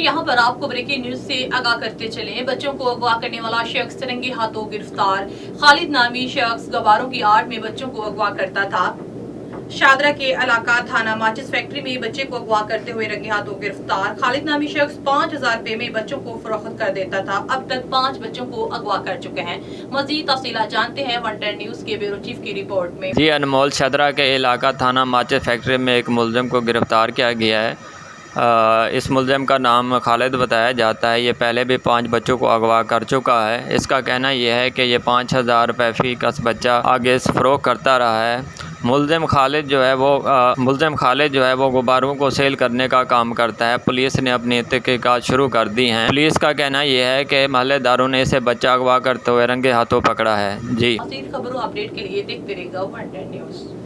यहाँ पर आपको ब्रेकिंग न्यूज से आगाह करते चले। बच्चों को अगवा करने वाला शख्स रंगे हाथों गिरफ्तार। खालिद नामी शख्स गवारों की आड़ में बच्चों को अगवा करता था। शादरा के इलाका थाना माचिस फैक्ट्री में बच्चे को अगवा करते हुए रंगे हाथों गिरफ्तार। खालिद नामी शख्स 5000 रुपए में बच्चों को फरोख्त कर देता था। अब तक 5 बच्चों को अगवा कर चुके हैं। मजीद तफसीलात जानते हैं 110 न्यूज के ब्यूरो चीफ की रिपोर्ट में। जी अनमोल शादरा के इलाका थाना माचिस फैक्ट्री में एक मुलजिम को गिरफ्तार किया गया है। इस मुलजिम का नाम खालिद बताया जाता है। ये पहले भी 5 बच्चों को अगवा कर चुका है। इसका कहना यह है कि ये 5000 रुपये फ़ी कस बच्चा आगे फ़रोख्त करता रहा है। मुलजिम खालिद जो है वो गुब्बारों को सेल करने का काम करता है। पुलिस ने अपनी तहकीकात शुरू कर दी हैं। पुलिस का कहना यह है कि महल्लेदारों ने इसे बच्चा अगवा करते हुए रंगे हाथों पकड़ा है। जी मज़ीद खबरों अपडेट के लिए देखते रहिएगा 110 न्यूज़।